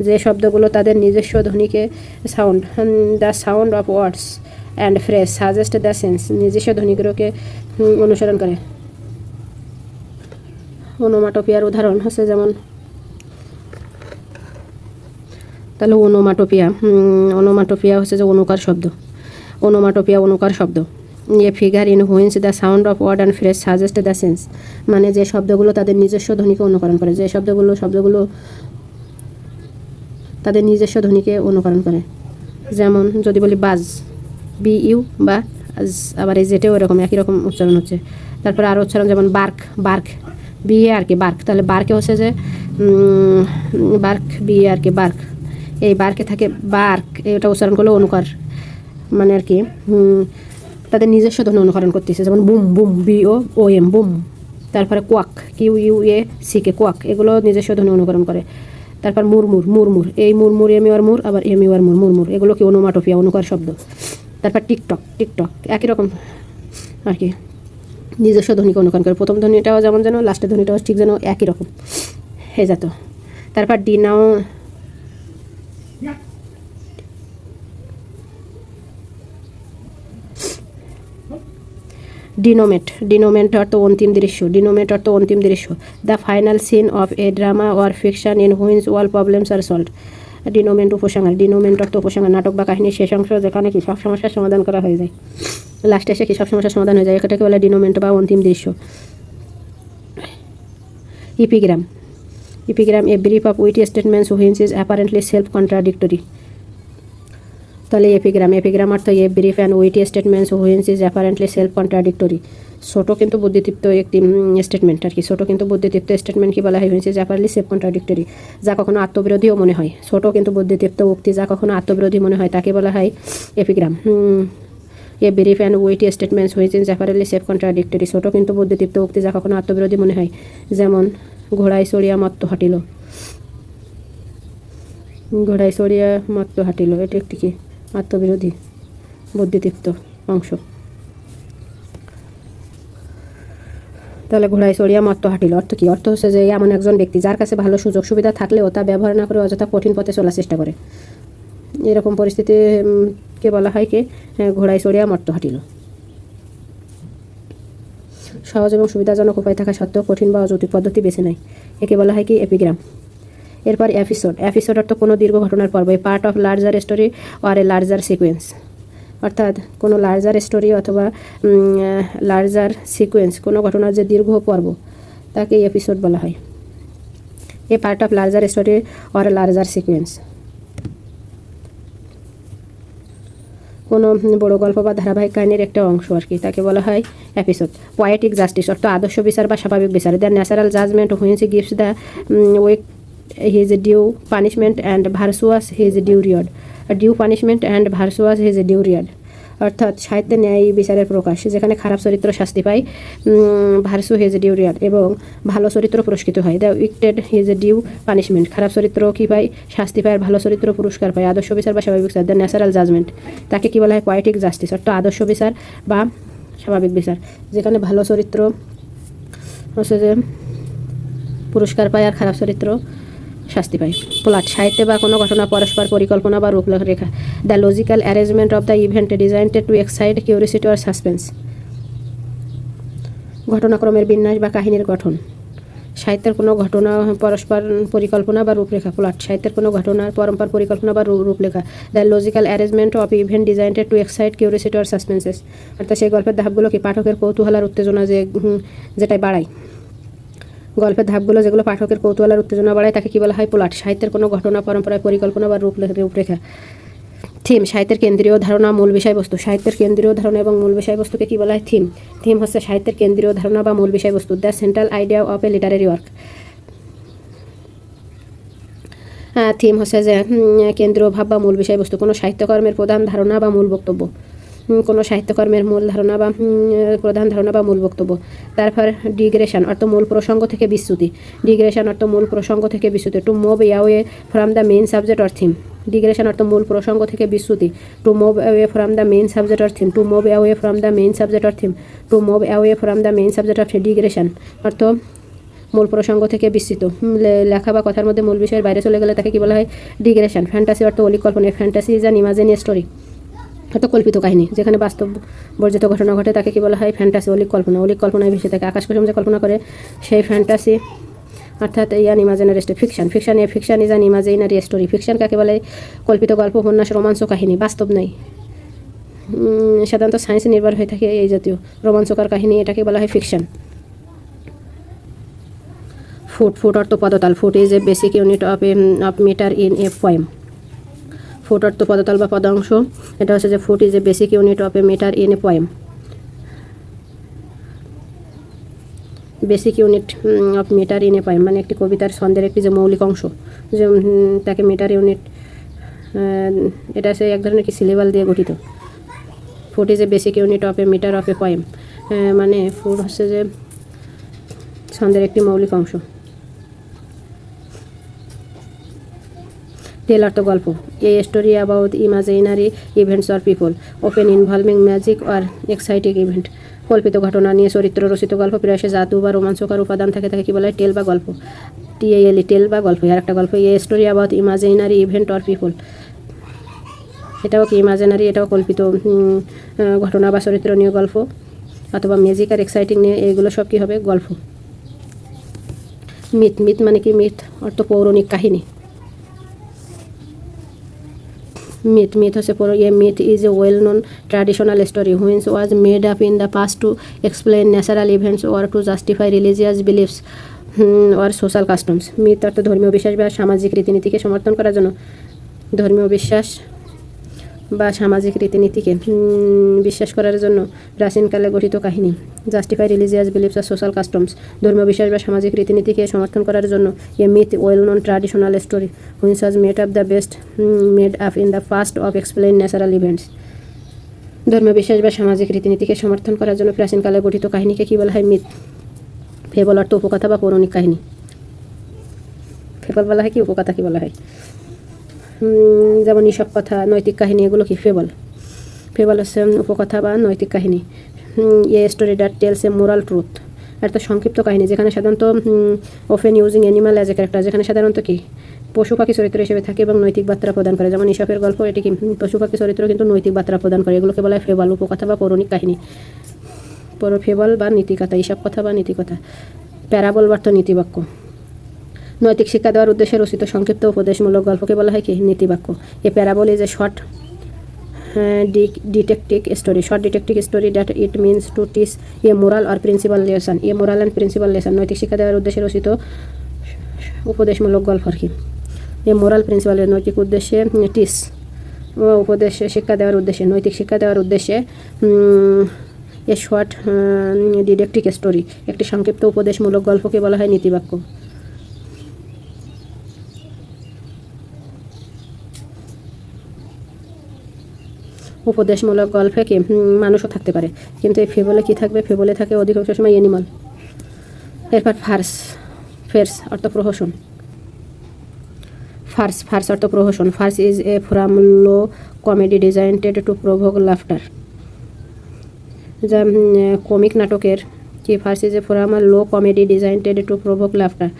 যে শব্দগুলো তাদের নিজস্ব ধ্বনিকে the sound of words and phrase suggest the sense, নিজস্ব ধ্বনিগুলোকে অনুসরণ করে। ওনোমাটোপিয়ার উদাহরণ হচ্ছে যেমন, তাহলে ওনোমাটোপিয়া হচ্ছে যে অনুকার শব্দ। অনুকার শব্দ। A figure in which the sound of word and phrase suggest the sense, মানে যে শব্দগুলো তাদের নিজস্ব ধ্বনিকে অনুকরণ করে, যে শব্দগুলো তাদের নিজস্ব ধ্বনিকে অনুকরণ করে। যেমন যদি বলি বাজ, BU, বা আবার এই যেটাও এরকম একই রকম উচ্চারণ হচ্ছে। তারপরে আরও উচ্চারণ যেমন বার্ক, BARK, তাহলে বার্কে হচ্ছে যে বার্ক, BARK, এই বার্কে থাকে বার্ক, এটা উচ্চারণ করলে অনুকার, মানে আর কি তাদের নিজস্ব ধ্বনি অনুকরণ করতেছে। যেমন বুম, BOOM, বুম। তারপরে কোয়াক, QUACK, কোয়াক, এগুলো নিজস্ব ধ্বনি অনুকরণ করে। তারপর মুরমুর, এই মুরমুর, মুর, আবার মুরমুর, এগুলো কি ওনোমাটোপিয়া, অনুকার শব্দ। তারপর টিকটক, একই রকম আর কি, নিজস্ব ধ্বনিকে অনুকরণ করে। প্রথম ধ্বনিটাও যেমন যেন, লাস্টের ধ্বনিটাও ঠিক যেন একই রকম হয়ে যেত। তারপর ডিনোমেট অর্থ অন্তিম দৃশ্য। The final scene of a drama or fiction in which all problems are solved. Denouement অর্থ উপসংহার, নাটক বা কাহিনীর শেষ অংশ যেখানে কি সব সমস্যার সমাধান করা হয়ে যায়, লাস্টে এসে কি সব সমস্যার সমাধান হয়ে যায়, এটাকে বলে ডিনোমেন্ট বা অন্তিম দৃশ্য। Epigram, a brief of witty statements which is apparently self contradictory. তাহলে এপিগ্রাম অর্থ a brief and witty statements which is apparently self contradictory. ছোট কিন্তু বুদ্ধিদীপ্ত একটি স্টেটমেন্ট আর কি। ছোট কিন্তু বুদ্ধিদীপ্ত স্টেটমেন্ট কি বলা হয়, which is apparently self contradictory, যা কখনো আত্মবিরোধীও মনে হয়। ছোট কিন্তু বুদ্ধিদীপ্ত উক্তি যা কখনো আত্মবিরোধী মনে হয় তাকে বলা হয় epigram. A brief and witty statements which is apparently self contradictory, ছোট কিন্তু বুদ্ধিদীপ্ত উক্তি যা কখনো আত্মবিরোধী মনে হয়। যেমন ঘোড়ায় চড়িয়া মত্ত হাঁটিল, এটা একটি কি আত্মবিরোধী বুদ্ধিদীপ্ত অংশ। তাহলে ঘোড়ায় চড়িয়া মত্ত হাঁটিল অর্থ কি, অর্থ হচ্ছে যে এমন একজন ব্যক্তি যার কাছে ভালো সুযোগ সুবিধা থাকলেও তা ব্যবহার না করে অযথা কঠিন পথে চলার চেষ্টা করে, এরকম পরিস্থিতিকে বলা হয় কি ঘোড়ায় চড়িয়া মত্ত হাঁটিল। সহজ এবং সুবিধাজনক উপায় থাকা সত্ত্বেও কঠিন বা অযৌক্তিক পদ্ধতি বেছে নেয়, একে বলা হয় কি এপিগ্রাম। এরপর এপিসোড অর্থ কোনো দীর্ঘ ঘটনার পর্ব, a part of larger story or a larger sequence. অর্থাৎ কোনো লার্জার স্টোরি অথবা লার্জার সিকোয়েন্স, কোনো ঘটনার যে দীর্ঘ পর্ব তাকে এপিসোড বলা হয়। A part of larger story or larger sequence, কোনো বড় গল্প বা ধারাবাহিক কাহিনীর একটা অংশ আর কি, তাকে বলা হয় এপিসোড। পোয়েটিক জাস্টিস অর্থ আদর্শ বিচার বা স্বাভাবিক বিচার, the natural judgement which gives the weak his due punishment and virtuous his due reward. Due punishment and virtuous his due reward অর্থাৎ সাহিত্যে ন্যায় বিচারের প্রকাশ, যেখানে খারাপ চরিত্র শাস্তি পায় ভার্সু হিজ ডিউ রিয়ার, এবং ভালো চরিত্র পুরস্কৃত হয়। দ্য উইকটেড হিজ ডিউ পানিশমেন্ট, খারাপ চরিত্র কি পায় শাস্তি পায় আর ভালো চরিত্র পুরস্কার পায়। আদর্শ বিচার বা স্বাভাবিক বিচার, দ্য ন্যাচারাল জাজমেন্ট, তাকে কি বলা হয় পয়েটিক জাস্টিস, অর্থাৎ আদর্শ বিচার বা স্বাভাবিক বিচার, যেখানে ভালো চরিত্র হচ্ছে যে পুরস্কার পায় আর খারাপ চরিত্র শাস্তি পায়। প্লট, সাহিত্যে বা কোনো ঘটনা পরস্পর পরিকল্পনা বা রূপরেখা, the logical arrangement of the event designed to excite curiosity or suspense, ঘটনাক্রমের বিন্যাস বা কাহিনীর গঠন। সাহিত্যের কোনো ঘটনা পরস্পর পরিকল্পনা বা রূপরেখা। প্লট, সাহিত্যের কোনো ঘটনার পরস্পর পরিকল্পনা বা রূপরেখা, the logical arrangement of event designed to excite curiosity or suspenses, অর্থাৎ সেই গল্পের ধাপগুলো কি পাঠকের কৌতূহল আর উত্তেজনা যেটাই বাড়ায়। গল্পের ধাপগুলো যেগুলো পাঠকের কৌতূহল আর উত্তেজনা বাড়ায় তাকে কি বলা হয় প্লট। সাহিত্যের কোনো ঘটনা পরম্পরায় পরিকল্পনা বা রূপরেখা। থিম, সাহিত্যের কেন্দ্রীয় ধারণা মূল বিষয়বস্তু, সাহিত্যের কেন্দ্রীয় ধারণা এবং মূল বিষয়বস্তুকে কি বলা হয় থিম। থিম হচ্ছে সাহিত্যের কেন্দ্রীয় ধারণা বা মূল বিষয়বস্তু, the central idea of A literary work. Theme হচ্ছে যে কেন্দ্রীয় ভাব বা মূল বিষয়বস্তু, কোনো সাহিত্যকর্মের প্রধান ধারণা বা মূল বক্তব্য, কোনো সাহিত্যকর্মের মূল ধারণা বা প্রধান ধারণা বা মূল বক্তব্য। তারপর ডিগ্রেশন অর্থ মূল প্রসঙ্গ থেকে বিচ্যুতি, ডিগ্রেশন অর্থ মূল প্রসঙ্গ থেকে বিচ্যুতি, to move away from the main subject or theme. ডিগ্রেশন অর্থ মূল প্রসঙ্গ থেকে বিচ্যুতি, to move away from the main subject or theme, to move away from the main subject or theme, to move away from the main subject or theme. ডিগ্রেশন অর্থ মূল প্রসঙ্গ থেকে বিস্তৃত, লেখা বা কথার মধ্যে মূল বিষয়ের বাইরে চলে গেলে তাকে কি বলা হয় ডিগ্রেশন। ফ্যান্টাসি অর্থ অলিক কল্পনা, fantasy is an imaginary story, অর্থাৎ কল্পিত কাহিনী, যেখানে বাস্তব বর্জিত ঘটনা ঘটে তাকে কি বলা হয় ফ্যান্টাসি। অলিক কল্পনা, অলিক কল্পনায় ভেসে থাকে, আকাশ কুসুম যে কল্পনা করে সেই ফ্যান্টাসি, অর্থাৎ an imaginary story. Fiction, fiction is an imaginary story, fiction কাকে বলে কল্পিত গল্প, উপন্যাস, রোমাঞ্চ কাহিনী, বাস্তব নাই, সাধারণত সায়েন্স নির্ভর হয়ে থাকে এই জাতীয় রোমাঞ্চকর কাহিনী, এটাকে বলা হয় ফিকশন। ফুট অর্থ পদতল, foot is a basic unit of meter in a poem. Foot অর্থ পদতল বা পদাংশ, এটা হচ্ছে যে foot is a basic unit of a meter in a poem. Basic unit of meter in a poem মানে একটি কবিতার ছন্দের একটি যে মৌলিক অংশ, যে তাকে মিটার ইউনিট, এটা হচ্ছে এক ধরনের কি সিলেবাল দিয়ে গঠিত। Foot is a basic unit of a metre of a poem, মানে ফুট হচ্ছে যে ছন্দের একটি মৌলিক অংশ। টেল অর্থ গল্প, a story about imaginary events or people often involving magic or exciting event, কল্পিত ঘটনা নিয়ে চরিত্র রচিত গল্প, প্রায়শই জাদু বা রোমাঞ্চকর উপাদান থাকে, তাকে কি বলা হয় টেল বা গল্প। টিএএলই, টেল বা গল্প। আর একটা গল্প, a story about imaginary event or people, এটাও কি ইমাজিনারি, এটাও কল্পিত ঘটনা বা চরিত্র নিয়ে গল্প, অথবা ম্যাজিক আর এক্সাইটিং নিয়ে, এগুলো সব কি হবে গল্প। মিথ মানে কি মিথ অর্থ পৌরাণিক কাহিনী। Myth হচ্ছে myth is a well-known traditional story which was made up in the past to explain natural events or to justify religious beliefs or social customs. Myth অর্থ ধর্মীয় বিশ্বাস বা সামাজিক রীতিনীতিকে সমর্থন করার জন্য, ধর্মীয় বিশ্বাস বা সামাজিক রীতিনীতিকে বিশ্বাস করার জন্য প্রাচীনকালে গঠিত কাহিনী। জাস্টিফাই রিলিজিয়াস বিলিফস আর সোশ্যাল কাস্টমস, ধর্মীয় বিশ্বাস বা সামাজিক রীতিনীতিকে সমর্থন করার জন্য। A myth well known traditional story which was made up in the past of explain natural events, ধর্মীয় বিশ্বাস বা সামাজিক রীতিনীতিকে সমর্থন করার জন্য প্রাচীনকালে গঠিত কাহিনীকে কী বলা হয় মিথ। ফেবল অর্থ উপকথা বা পৌরাণিক কাহিনী, ফেবল বলা হয় কি উপকথা কি বলা হয়, যেমন ঈশপ কথা, নৈতিক কাহিনী, এগুলো কি ফেবল। ফেবল হচ্ছে উপকথা বা নৈতিক কাহিনী। A story that tells a moral truth, একটা সংক্ষিপ্ত কাহিনী যেখানে সাধারণত often using animal as a character, যেখানে সাধারণত কি পশু পাখি চরিত্র হিসেবে থাকে এবং নৈতিক বার্তা প্রদান করে, যেমন ঈশপের গল্প, এটি কি পশু পাখি চরিত্র কিন্তু নৈতিক বার্তা প্রদান করে, এগুলোকে বলা হয় ফেবল, উপকথা বা পৌরাণিক কাহিনী। ফেবল বা নীতিকথা, ঈশপ কথা বা নীতিকথা। প্যারাবল অর্থ নীতিবাক্য, নৈতিক শিক্ষা দেওয়ার উদ্দেশ্যে রচিত সংক্ষিপ্ত উপদেশমূলক গল্পকে বলা হয় কি নীতিবাক্য। A parable is a short detective story, short detective story that it means to teach a moral or principal lesson, a moral and principal lesson, নৈতিক শিক্ষা দেওয়ার উদ্দেশ্যে রচিত উপদেশমূলক গল্প আর কি। এ মোরাল প্রিন্সিপাল, নৈতিক উদ্দেশ্যে টিচ, উপদেশ শিক্ষা দেওয়ার উদ্দেশ্যে, নৈতিক শিক্ষা দেওয়ার উদ্দেশ্যে। এ শর্ট ডিটেকটিভ স্টোরি, একটি সংক্ষিপ্ত উপদেশমূলক গল্পকে বলা হয় নীতিবাক্য। উপদেশমূলক গল্পে কি মানুষও থাকতে পারে, কিন্তু এই ফেবলে কি থাকবে? ফেবলে থাকে অধিকাংশ সময় অ্যানিমাল। এরপর ফের্স অর্থ প্রহসন। ফার্স অর্থ প্রহসন। Farce is a from low comedy designed to provoke laughter. যা কমিক নাটকের কি? Farce is a from low comedy designed to provoke laughter,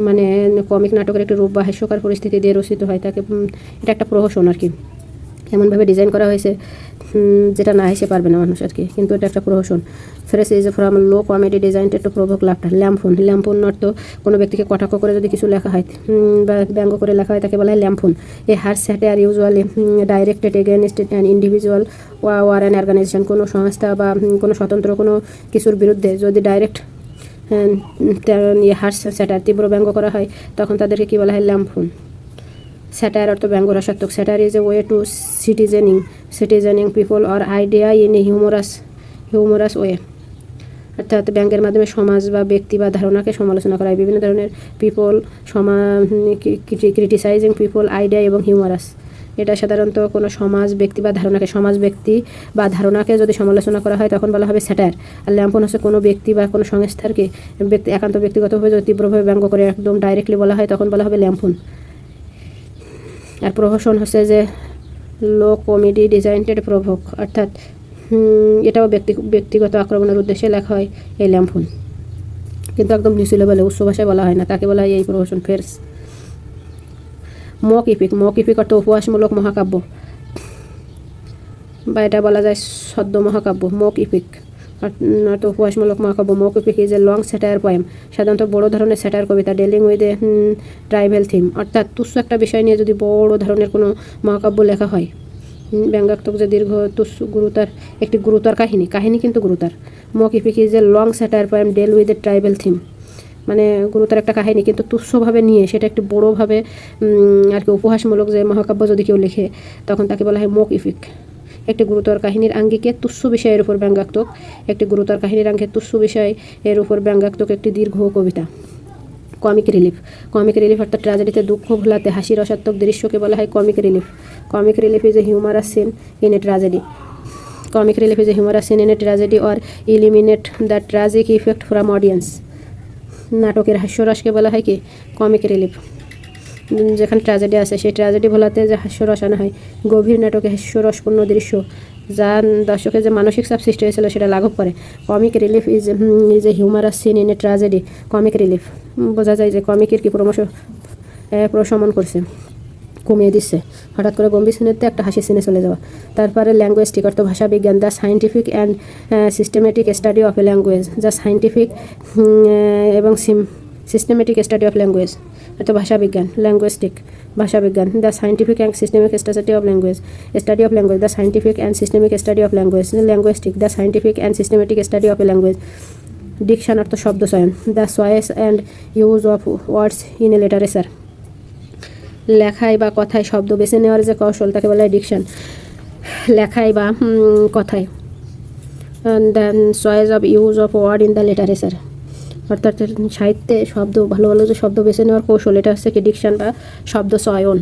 মানে কমিক নাটকের একটি রূপ বা হাস্যকর পরিস্থিতি দিয়ে রচিত হয়, তাকে এটা একটা প্রহসন আর কি। এমনভাবে ডিজাইন করা হয়েছে যেটা না হেসে পারবে না মানুষ আর কি, কিন্তু এটা একটা প্রহসন। Farce is from low comedy designed to provoke laughter. Lampoon অর্থ কোনো ব্যক্তিকে কটাক্ষ করে যদি কিছু লেখা হয় বা ব্যঙ্গ করে লেখা হয় তাকে বলা হয় lampoon. A harsh satire usually directed against an individual or an organization. কোনো সংস্থা বা কোনো স্বতন্ত্র কোনো কিছুর বিরুদ্ধে যদি ডাইরেক্ট হার্স স্যাটায়ার তীব্র ব্যঙ্গ করা হয় তখন তাদেরকে কী বলা হয়? ল্যাম্পফোন। স্যাটায়ার অর্থ ব্যঙ্গ রসাত্মক। Satire is a way to criticising people or idea in a humorous way. অর্থাৎ ব্যঙ্গের মাধ্যমে সমাজ বা ব্যক্তি বা ধারণাকে সমালোচনা করা হয়। বিভিন্ন ধরনের পিপল, ক্রিটিসাইজিং পিপল, আইডিয়া এবং হিউমারাস। এটা সাধারণত কোনো সমাজ ব্যক্তি বা ধারণাকে যদি সমালোচনা করা হয় তখন বলা হবে স্যাটায়ার। আর ল্যাম্পফোন হচ্ছে কোনো ব্যক্তি বা কোনো সংস্থারকে একান্ত ব্যক্তিগতভাবে যদি তীব্রভাবে ব্যঙ্গ করে একদম ডাইরেক্টলি বলা হয় তখন বলা হবে ল্যাম্পফোন। আর প্রহসন হচ্ছে যে লো কমেডি ডিজাইন্টেড প্রভোক, অর্থাৎ এটাও ব্যক্তিগত আক্রমণের উদ্দেশ্যে লেখা হয় এই ল্যাম্পফোন, কিন্তু একদম নিচু লেভেলে উচ্চ ভাষায় বলা হয় না, তাকে বলা হয় এই প্রহসন ফের্স। মক ইপিক অর্থ উপহাসমূলক মহাকাব্য, বা এটা বলা যায় সদ্য মহাকাব্য। মক ইপিক অর্থ উপহাসমূলক মহাকাব্য। Mock epic is a long satire poem, সাধারণত বড় ধরনের স্যাটায়ার কবিতা। Dealing with a trivial theme, অর্থাৎ তুচ্ছ একটা বিষয় নিয়ে যদি বড় ধরনের কোনো মহাকাব্য লেখা হয়, ব্যঙ্গাত্মক যে দীর্ঘ একটি গুরুতর কাহিনী কিন্তু গুরুতর। Mock epic is a long satire poem deal with a trivial theme, মানে গুরুতর একটা কাহিনী কিন্তু তুচ্ছভাবে নিয়ে সেটা একটি বড়োভাবে আর কি উপহাসমূলক যে মহাকাব্য যদি কেউ লেখে তখন তাকে বলা হয় মক ইপিক। একটি গুরুতর কাহিনীর আঙ্গিকে তুচ্ছ বিষয়ের উপর ব্যঙ্গাত্মক, একটি দীর্ঘ কবিতা। কমিক রিলিফ অর্থাৎ ট্র্যাজেডিতে দুঃখ ভোলাতে হাসি রসাত্মক দৃশ্যকে বলা হয় comic relief is a humorous seen in a tragedy. Or eliminate the tragic effect from audience. নাটকের হাস্যরসকে বলা হয় কি? Comic relief. যেখানে ট্র্যাজেডি আছে সেই ট্র্যাজেডি ভোলাতে যে হাস্যরস আনা হয়, গভীর নাটকে হাস্যরসপূর্ণ দৃশ্য যা দর্শকের যে মানসিক চাপ সৃষ্টি হয়েছিল সেটা লাঘব করে। Comic relief is a humorous seen in a tragedy. Comic relief বোঝা যায় যে কমিকের কি প্রশমন করছে, কমিয়ে দিচ্ছে, হঠাৎ করে গম্ভীর সিনেতে একটা হাসি সিনে চলে যাওয়া। তারপরে ল্যাঙ্গুয়েস্টিক অর্থ ভাষা বিজ্ঞান। The scientific and systematic study of a language. যা সায়েন্টিফিক এবং সিস্টেমেটিক স্টাডি অফ ল্যাঙ্গুয়েজ অর্থাৎ ভাষা বিজ্ঞান। The scientific and systemic study of language. The scientific and systemic study of language. Linguistic the scientific and systematic study of a language. Diction অর্থ শব্দ চয়ন। The choice and use of words in a literature. লেখায় বা কথায় শব্দ বেছে নেওয়ার যে কৌশল তাকে বলা হয় ডিকশন। লেখায় বা কথায় the choice of use of word in the literature, অর্থাৎ সাহিত্যে ভালো যে শব্দ বেছে নেওয়ার কৌশল, এটা হচ্ছে কি ডিকশন বা শব্দ চয়ন।